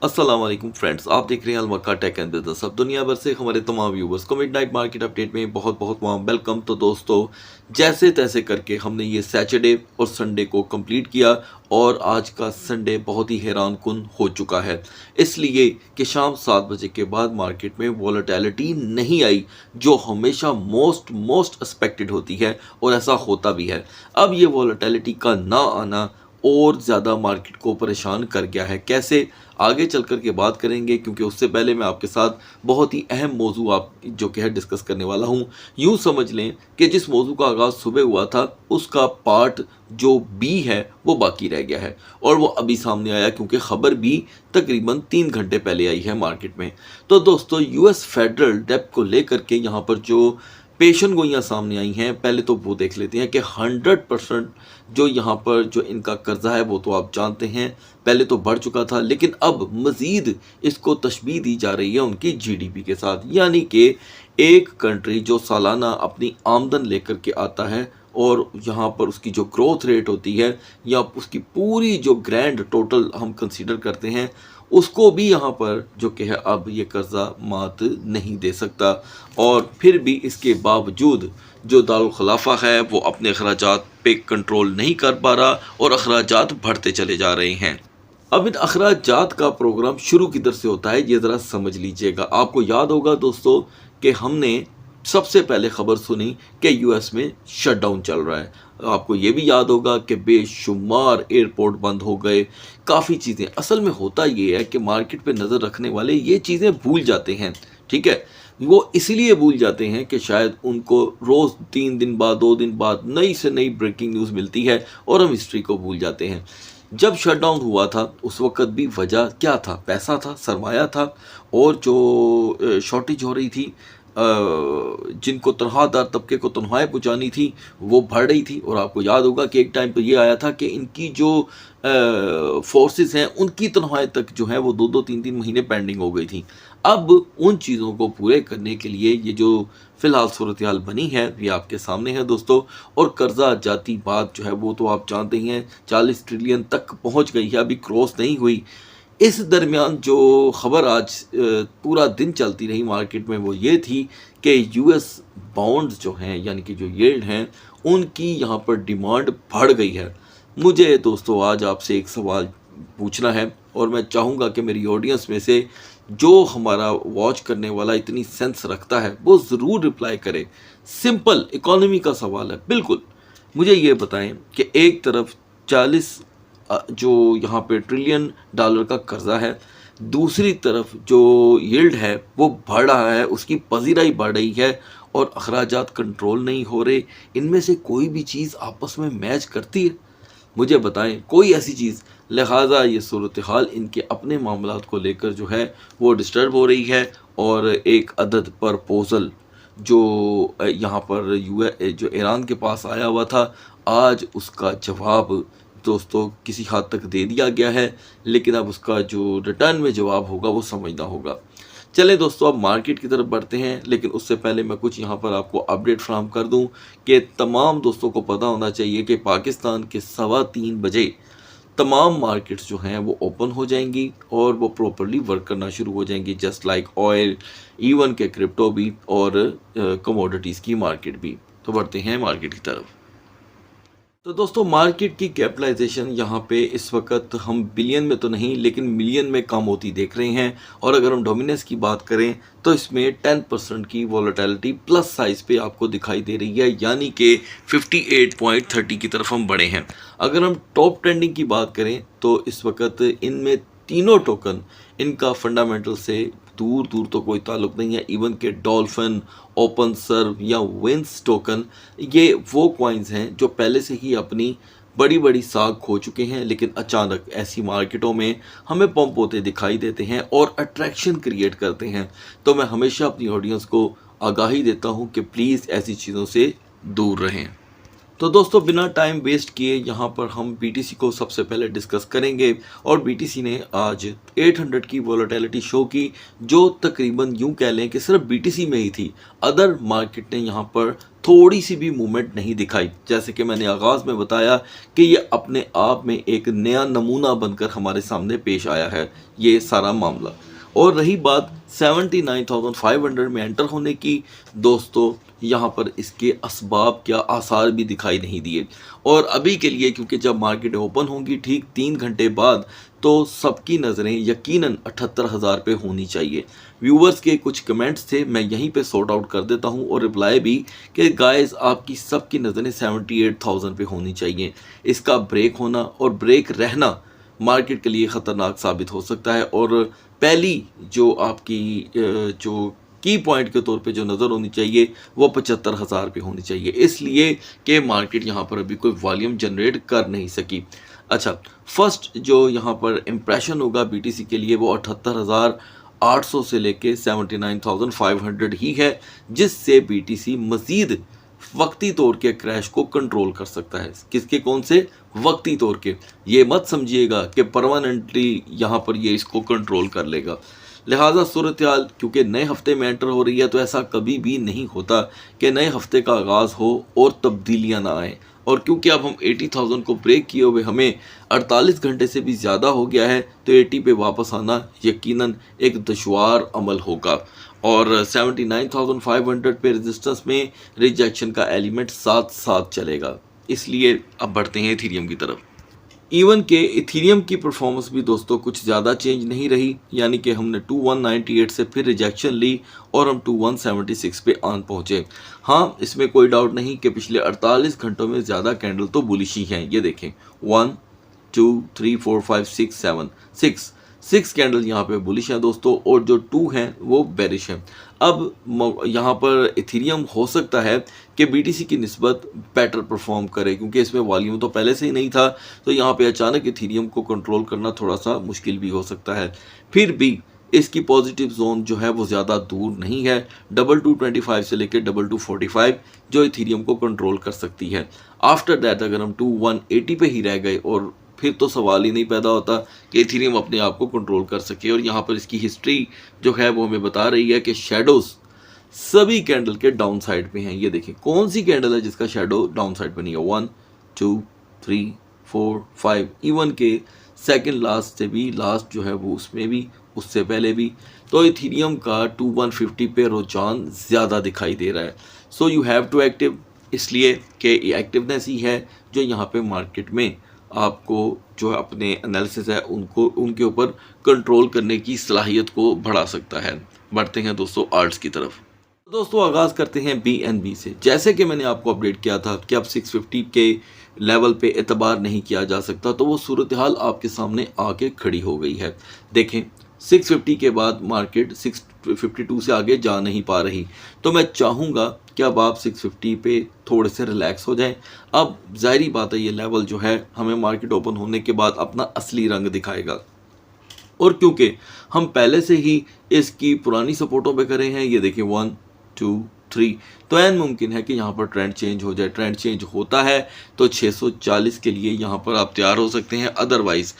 अस्सलाम वालेकुम फ्रेंड्स, आप देख रहे हैं अलमक्का टेक एंड बिजनेस। अब दुनिया भर से हमारे तमाम व्यूवर्स को मिडनाइट मार्केट अपडेट में बहुत बहुत वार्म वेलकम। तो दोस्तों, जैसे तैसे करके हमने ये सैटरडे और संडे को कंप्लीट किया और आज का संडे बहुत ही हैरान कुन हो चुका है, इसलिए कि शाम 7 बजे के बाद मार्केट में वॉलेटिलिटी नहीं आई, जो हमेशा मोस्ट एक्सपेक्टेड होती है और ऐसा होता भी है। अब ये वॉलेटिलिटी का ना आना और ज़्यादा मार्केट को परेशान कर गया है। कैसे, आगे चल कर के बात करेंगे, क्योंकि उससे पहले मैं आपके साथ बहुत ही अहम मौजू आप जो कि है डिस्कस करने वाला हूँ। यूँ समझ लें कि जिस मौजू का आगाज़ सुबह हुआ था उसका पार्ट जो बी है वो बाकी रह गया है और वो अभी सामने आया, क्योंकि ख़बर भी तकरीबन 3 घंटे पहले आई है मार्केट में। तो दोस्तों, यूएस फेडरल डेप्ट को लेकर के यहाँ पर जो पेशन गोइयाँ सामने आई हैं, पहले तो वो देख लेते हैं कि 100% जो यहाँ पर जो इनका कर्जा है वो तो आप जानते हैं पहले तो बढ़ चुका था, लेकिन अब मज़ीद इसको तशबीह दी जा रही है उनकी जीडीपी के साथ। यानी कि एक कंट्री जो सालाना अपनी आमदन लेकर के आता है और यहाँ पर उसकी जो ग्रोथ रेट होती है या उसकी पूरी जो ग्रैंड टोटल हम कंसीडर करते हैं, उसको भी यहाँ पर जो कि है अब ये कर्जा मात नहीं दे सकता। और फिर भी इसके बावजूद जो दारुल खिलाफा है वो अपने अखराजात पे कंट्रोल नहीं कर पा रहा और अखराजात बढ़ते चले जा रहे हैं। अब इन अखराजात का प्रोग्राम शुरू किधर से होता है ये ज़रा समझ लीजिएगा। आपको याद होगा दोस्तों कि हमने सबसे पहले खबर सुनी कि यूएस में शटडाउन चल रहा है। आपको ये भी याद होगा कि बेशुमार एयरपोर्ट बंद हो गए, काफ़ी चीज़ें। असल में होता ये है कि मार्केट पे नज़र रखने वाले ये चीज़ें भूल जाते हैं, ठीक है। वो इसलिए भूल जाते हैं कि शायद उनको रोज़ 3 दिन बाद 2 दिन बाद नई से नई ब्रेकिंग न्यूज़ मिलती है और हम हिस्ट्री को भूल जाते हैं। जब शटडाउन हुआ था उस वक़्त भी वजह क्या था? पैसा था, सरमाया था और जो शॉर्टेज हो रही थी, जिनको तनख्वाहदार तबके को तनख्वाहें पहुँचानी थी वो बढ़ रही थी। और आपको याद होगा कि एक टाइम पर ये आया था कि इनकी जो फोर्सेस हैं उनकी तनख्वाहें तक जो है वो 2-2 3-3 महीने पेंडिंग हो गई थी। अब उन चीज़ों को पूरे करने के लिए ये जो फ़िलहाल सूरत हाल बनी है ये आपके सामने है दोस्तों। और कर्जा जाती बात जो है वो तो आप जानते ही हैं, 40 ट्रिलियन तक पहुंच गई है, अभी क्रॉस नहीं हुई। इस दरमियान जो ख़बर आज पूरा दिन चलती रही मार्केट में वो ये थी कि यूएस बॉन्ड्स जो हैं यानी कि जो यील्ड हैं उनकी यहाँ पर डिमांड बढ़ गई है। मुझे दोस्तों आज आपसे एक सवाल पूछना है और मैं चाहूँगा कि मेरी ऑडियंस में से जो हमारा वॉच करने वाला इतनी सेंस रखता है वो ज़रूर रिप्लाई करे। सिंपल इकोनॉमी का सवाल है, बिल्कुल। मुझे ये बताएं कि एक तरफ 40 जो यहाँ पे ट्रिलियन डॉलर का कर्जा है, दूसरी तरफ जो यील्ड है वो बढ़ रहा है, उसकी पजीराई बढ़ रही है और अखराजात कंट्रोल नहीं हो रहे। इनमें से कोई भी चीज़ आपस में मैच करती है? मुझे बताएं कोई ऐसी चीज़। लिहाजा ये सूरत हाल इनके अपने मामलात को लेकर जो है वो डिस्टर्ब हो रही है। और एक अदद प्रपोज़ल जो यहाँ पर जो ईरान के पास आया हुआ था, आज उसका जवाब दोस्तों किसी हद तक दे दिया गया है, लेकिन अब उसका जो रिटर्न में जवाब होगा वो समझना होगा। चलें दोस्तों, अब मार्केट की तरफ बढ़ते हैं, लेकिन उससे पहले मैं कुछ यहाँ पर आपको अपडेट फ्राहम कर दूँ कि तमाम दोस्तों को पता होना चाहिए कि पाकिस्तान के 3:15 बजे तमाम मार्केट्स जो हैं वो ओपन हो जाएंगी और वो प्रॉपरली वर्क करना शुरू हो जाएंगी, जस्ट लाइक ऑयल, इवन के क्रिप्टो भी और कमोडिटीज़ की मार्केट भी। तो बढ़ते हैं मार्केट की तरफ। तो दोस्तों, मार्केट की कैपिटलाइजेशन यहाँ पे इस वक्त हम बिलियन में तो नहीं लेकिन मिलियन में कम होती देख रहे हैं। और अगर हम डोमिनेंस की बात करें तो इसमें 10% की वॉलेटिलिटी प्लस साइज पे आपको दिखाई दे रही है, यानी कि 58.30 की तरफ हम बढ़े हैं। अगर हम टॉप ट्रेंडिंग की बात करें तो इस वक्त इनमें तीनों टोकन, इनका फंडामेंटल से दूर दूर तो कोई ताल्लुक नहीं है। इवन के डॉल्फिन, ओपन सर्व या विंस टोकन, ये वो कॉइन्स हैं जो पहले से ही अपनी बड़ी बड़ी साख खो चुके हैं, लेकिन अचानक ऐसी मार्केटों में हमें पंप होते दिखाई देते हैं और अट्रैक्शन क्रिएट करते हैं। तो मैं हमेशा अपनी ऑडियंस को आगाही देता हूं कि प्लीज़ ऐसी चीज़ों से दूर रहें। तो दोस्तों बिना टाइम वेस्ट किए यहाँ पर हम बीटीसी को सबसे पहले डिस्कस करेंगे। और बीटीसी ने आज 800 की वोलेटिलिटी शो की, जो तकरीबन यूं कह लें कि सिर्फ बीटीसी में ही थी। अदर मार्केट ने यहाँ पर थोड़ी सी भी मूवमेंट नहीं दिखाई। जैसे कि मैंने आगाज़ में बताया कि ये अपने आप में एक नया नमूना बनकर हमारे सामने पेश आया है ये सारा मामला। और रही बात 79,500 में एंटर होने की, दोस्तों यहाँ पर इसके असबाब क्या आसार भी दिखाई नहीं दिए। और अभी के लिए, क्योंकि जब मार्केट ओपन होंगी ठीक 3 घंटे बाद, तो सबकी नज़रें यकीनन 78,000 पे होनी चाहिए। व्यूवर्स के कुछ कमेंट्स थे, मैं यहीं पे सॉर्ट आउट कर देता हूँ और रिप्लाई भी कि गाइस आपकी सबकी नज़रें 78,000 पे होनी चाहिए। इसका ब्रेक होना और ब्रेक रहना मार्केट के लिए ख़तरनाक साबित हो सकता है। और पहली जो आपकी जो की पॉइंट के तौर पे जो नज़र होनी चाहिए वो 75,000 पे होनी चाहिए, इसलिए कि मार्केट यहाँ पर अभी कोई वॉल्यूम जनरेट कर नहीं सकी। अच्छा, फर्स्ट जो यहाँ पर इम्प्रेशन होगा बीटीसी के लिए वो 78,800 से लेके 79,500 ही है, जिससे बीटीसी मज़ीद वक्ती तौर के क्रैश को कंट्रोल कर सकता है। किसके, कौन से वक्ती तौर के, ये मत समझिएगा कि परमानेंटली यहाँ पर ये इसको कंट्रोल कर लेगा। लिहाजा सूरत हाल क्योंकि नए हफ्ते में एंटर हो रही है, तो ऐसा कभी भी नहीं होता कि नए हफ्ते का आगाज़ हो और तब्दीलियाँ ना आएँ। और क्योंकि अब हम 80,000 को ब्रेक किए हुए हमें 48 घंटे से भी ज़्यादा हो गया है, तो 80 पे वापस आना यकीनन एक दुश्वार अमल होगा। और 79,500 पे रेजिस्टेंस में रिजेक्शन का एलिमेंट साथ साथ चलेगा। इसलिए अब बढ़ते हैं इथेरियम की तरफ। इवन के इथेरियम की परफॉर्मेंस भी दोस्तों कुछ ज़्यादा चेंज नहीं रही, यानी कि हमने 2198 से फिर रिजेक्शन ली और हम 2176 पे आन पहुँचे। हाँ, इसमें कोई डाउट नहीं कि पिछले 48 घंटों में ज़्यादा कैंडल तो बुलिश ही हैं। ये देखें 1 2 3 4 5 6 7 6 कैंडल यहाँ पे बुलिश हैं दोस्तों, और जो 2 हैं वो बेरिश हैं। अब यहाँ पर इथेरियम हो सकता है कि बीटीसी की निस्बत बेटर परफॉर्म करे, क्योंकि इसमें वॉल्यूम तो पहले से ही नहीं था, तो यहाँ पे अचानक इथेरियम को कंट्रोल करना थोड़ा सा मुश्किल भी हो सकता है। फिर भी इसकी पॉजिटिव जोन जो है वो ज़्यादा दूर नहीं है। 2225 से लेकर 2245 जो इथेरियम को कंट्रोल कर सकती है। आफ्टर दैट अगर हम 2180 पे ही रह गए, और फिर तो सवाल ही नहीं पैदा होता कि इथेरियम अपने आप को कंट्रोल कर सके। और यहाँ पर इसकी हिस्ट्री जो है वो हमें बता रही है कि शेडोज़ सभी कैंडल के डाउन साइड पे हैं। ये देखें कौन सी कैंडल है जिसका शेडो डाउन साइड पे नहीं है। 1 2 3 4 5, इवन के सेकंड लास्ट से भी, लास्ट जो है वो उसमें भी, उससे पहले भी। तो इथेरियम का 2150 पे रुझान ज़्यादा दिखाई दे रहा है। So you have to active, इसलिए कि एक्टिवनेस ही है जो यहाँ पे मार्केट में आपको जो अपने एनालिसिस है उनको, उनके ऊपर कंट्रोल करने की सलाहियत को बढ़ा सकता है। बढ़ते हैं दोस्तों आर्ट्स की तरफ। दोस्तों आगाज़ करते हैं BNB से। जैसे कि मैंने आपको अपडेट किया था कि अब 650 के लेवल पे एतबार नहीं किया जा सकता, तो वो सूरत हाल आपके सामने आके खड़ी हो गई है। देखें 650 के बाद मार्केट 652 से आगे जा नहीं पा रही, तो मैं चाहूँगा कि अब आप 650 पे थोड़े से रिलैक्स हो जाएं। अब ज़ाहिरी बात है ये लेवल जो है हमें मार्केट ओपन होने के बाद अपना असली रंग दिखाएगा, और क्योंकि हम पहले से ही इसकी पुरानी सपोर्टों पे करे हैं, ये देखिए 1 2 3, तो ऐन मुमकिन है कि यहाँ पर ट्रेंड चेंज हो जाए। ट्रेंड चेंज होता है तो 640 के लिए यहाँ पर आप तैयार हो सकते हैं। अदरवाइज़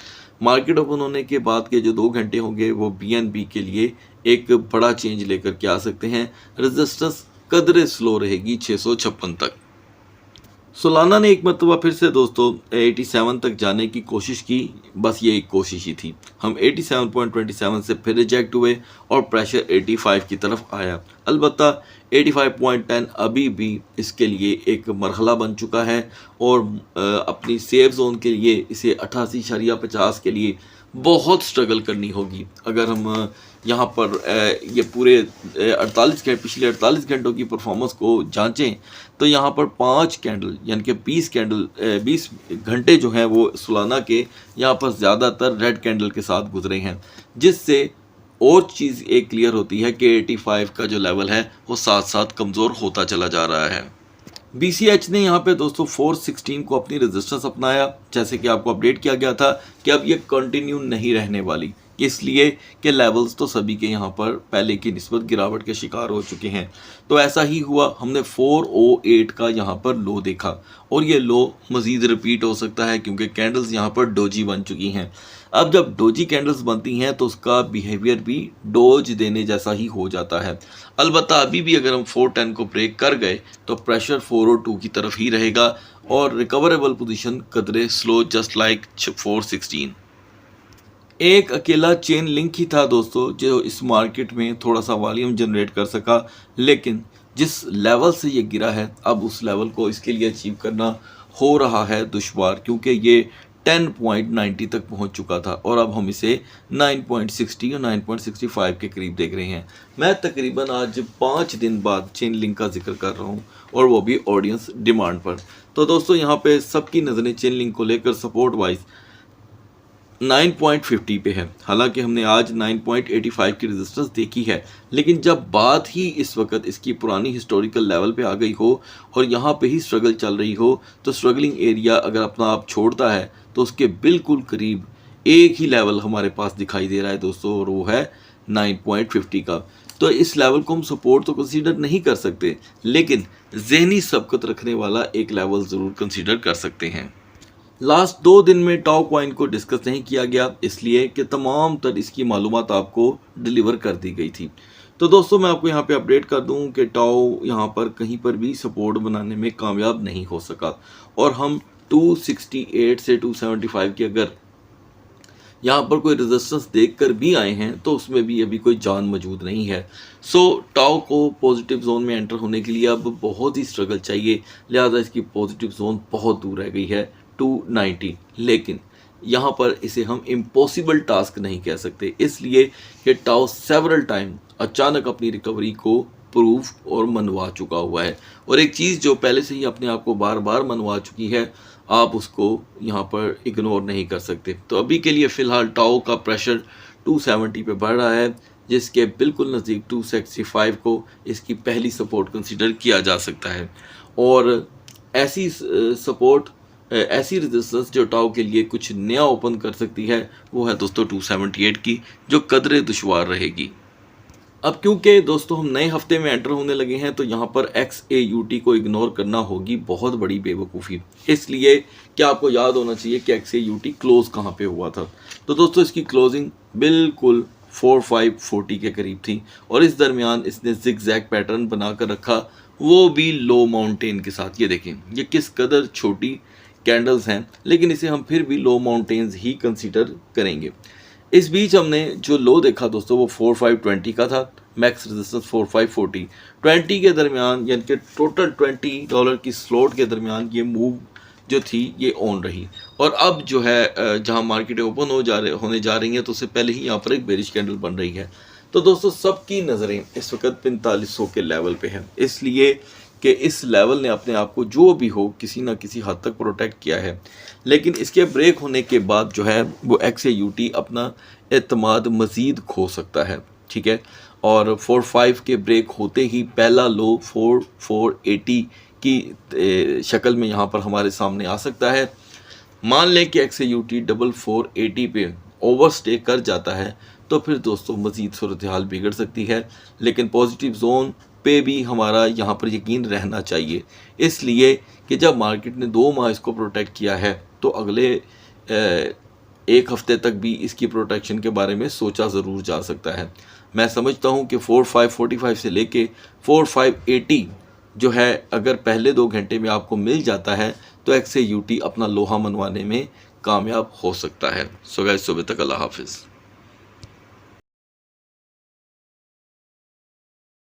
मार्केट ओपन होने के बाद के जो 2 घंटे होंगे वो BNB के लिए एक बड़ा चेंज लेकर के आ सकते हैं। रेजिस्टेंस कदरे स्लो रहेगी 656 तक। सोलाना ने एक मरतबा फिर से दोस्तों 87 तक जाने की कोशिश की, बस ये एक कोशिश ही थी। हम 87.27 से फिर रिजेक्ट हुए और प्रेशर 85 की तरफ आया। अलबत्ता 85.10 अभी भी इसके लिए एक मरहला बन चुका है, और अपनी सेफ जोन के लिए इसे 88.50 के लिए बहुत स्ट्रगल करनी होगी। अगर हम यहाँ पर ये पूरे 48 घंटे, पिछले 48 घंटों की परफॉर्मेंस को जांचें, तो यहाँ पर 5 कैंडल यानी कि 20 घंटे जो हैं वो सोलाना के यहाँ पर ज़्यादातर रेड कैंडल के साथ गुजरे हैं, जिससे और चीज़ एक क्लियर होती है कि 85 का जो लेवल है वो साथ साथ कमज़ोर होता चला जा रहा है। BCH ने यहाँ पे दोस्तों 416 को अपनी रेजिस्टेंस अपनाया, जैसे कि आपको अपडेट किया गया था कि अब ये कंटिन्यू नहीं रहने वाली। इसलिए कि लेवल्स तो सभी के यहाँ पर पहले की निस्बत गिरावट के शिकार हो चुके हैं। तो ऐसा ही हुआ, हमने 408 का यहाँ पर लो देखा और ये लो मज़ीद रिपीट हो सकता है क्योंकि कैंडल्स यहाँ पर डोजी बन चुकी हैं। अब जब डोजी कैंडल्स बनती हैं तो उसका बिहेवियर भी डोज देने जैसा ही हो जाता है। अलबत्ता अभी भी अगर हम 410 को ब्रेक कर गए तो प्रेशर 402 की तरफ ही रहेगा और रिकवरेबल पोजीशन कदरे स्लो जस्ट लाइक 416। एक अकेला चेन लिंक ही था दोस्तों जो इस मार्केट में थोड़ा सा वॉल्यूम जनरेट कर सका, लेकिन जिस लेवल से ये गिरा है अब उस लेवल को इसके लिए अचीव करना हो रहा है दुश्वार, क्योंकि ये 10.90 तक पहुंच चुका था और अब हम इसे 9.60 और 9.65 के करीब देख रहे हैं। मैं तकरीबन आज 5 दिन बाद चेन लिंक का जिक्र कर रहा हूं और वो भी ऑडियंस डिमांड पर। तो दोस्तों यहाँ पे सबकी नज़रें चेन लिंक को लेकर सपोर्ट वाइज 9.50 पे है। हालांकि हमने आज 9.85 की रेजिस्टेंस देखी है, लेकिन जब बात ही इस वक्त इसकी पुरानी हिस्टोरिकल लेवल पे आ गई हो और यहाँ पे ही स्ट्रगल चल रही हो तो स्ट्रगलिंग एरिया अगर अपना आप छोड़ता है तो उसके बिल्कुल करीब एक ही लेवल हमारे पास दिखाई दे रहा है दोस्तों, और वो है 9.50 का। तो इस लेवल को हम सपोर्ट तो कंसीडर नहीं कर सकते, लेकिन जहनी सबकत रखने वाला एक लेवल ज़रूर कंसीडर कर सकते हैं। लास्ट 2 दिन में टाओ कॉइन को डिस्कस नहीं किया गया इसलिए कि तमाम तर इसकी मालूमात आपको डिलीवर कर दी गई थी। तो दोस्तों मैं आपको यहाँ पे अपडेट कर दूँ कि टाओ यहाँ पर कहीं पर भी सपोर्ट बनाने में कामयाब नहीं हो सका और हम 268 से 275 की अगर यहाँ पर कोई रेजिस्टेंस देख कर भी आए हैं तो उसमें भी अभी कोई जान मौजूद नहीं है। सो टाओ को पॉजिटिव जोन में एंटर होने के लिए अब बहुत ही स्ट्रगल चाहिए, लिहाजा इसकी पॉजिटिव जोन बहुत दूर रह गई है 290, लेकिन यहाँ पर इसे हम इम्पॉसिबल टास्क नहीं कह सकते इसलिए कि टाओ सेवरल टाइम अचानक अपनी रिकवरी को प्रूफ और मनवा चुका हुआ है और एक चीज़ जो पहले से ही अपने आप को बार बार मनवा चुकी है आप उसको यहाँ पर इग्नोर नहीं कर सकते। तो अभी के लिए फ़िलहाल टाओ का प्रेशर 270 पे बढ़ रहा है, जिसके बिल्कुल नज़दीक 265 को इसकी पहली सपोर्ट कंसीडर किया जा सकता है और ऐसी सपोर्ट ऐसी रेजिस्टेंस जो टाओ के लिए कुछ नया ओपन कर सकती है वो है दोस्तों 278 की, जो कदरे दुश्वार रहेगी। अब क्योंकि दोस्तों हम नए हफ्ते में एंटर होने लगे हैं तो यहाँ पर XAUT को इग्नोर करना होगी बहुत बड़ी बेवकूफ़ी, इसलिए क्या आपको याद होना चाहिए कि XAUT क्लोज कहाँ पे हुआ था। तो दोस्तों इसकी क्लोजिंग बिल्कुल 4540 के करीब थी और इस दरमियान इसने जिगजैग पैटर्न बना कर रखा, वो भी लो माउंटेन के साथ। ये देखें ये किस कदर छोटी कैंडल्स हैं, लेकिन इसे हम फिर भी लो माउंटेन्स ही कंसीडर करेंगे। इस बीच हमने जो लो देखा दोस्तों वो 4520 का था, मैक्स रेजिस्टेंस 4540 20 के दरमियान, यानी कि टोटल $20 की स्लॉट के दरमियान ये मूव जो थी ये ऑन रही और अब जो है जहां मार्केट ओपन होने जा रही हैं तो उससे पहले ही यहाँ पर एक बेरिश कैंडल बन रही है। तो दोस्तों सबकी नज़रें इस वक्त 4500 के लेवल पे हैं, इसलिए कि इस लेवल ने अपने आप को जो भी हो किसी ना किसी हद तक प्रोटेक्ट किया है, लेकिन इसके ब्रेक होने के बाद जो है वो XAUT अपना एतमाद मज़ीद खो सकता है, ठीक है। और 45 के ब्रेक होते ही पहला लो 4480 की शक्ल में यहाँ पर हमारे सामने आ सकता है। मान लें कि XAUT 4480 पे ओवरस्टे कर जाता है तो फिर दोस्तों मज़ीद सूरत हाल बिगड़ सकती है, लेकिन पॉजिटिव जोन पे भी हमारा यहाँ पर यकीन रहना चाहिए, इसलिए कि जब मार्केट ने 2 माह इसको प्रोटेक्ट किया है तो अगले एक हफ्ते तक भी इसकी प्रोटेक्शन के बारे में सोचा ज़रूर जा सकता है। मैं समझता हूँ कि 4545 से लेके 4580 जो है अगर पहले 2 घंटे में आपको मिल जाता है तो XAUT अपना लोहा मनवाने में कामयाब हो सकता है। सो गाइस सुबह तक अल्लाह हाफिज़।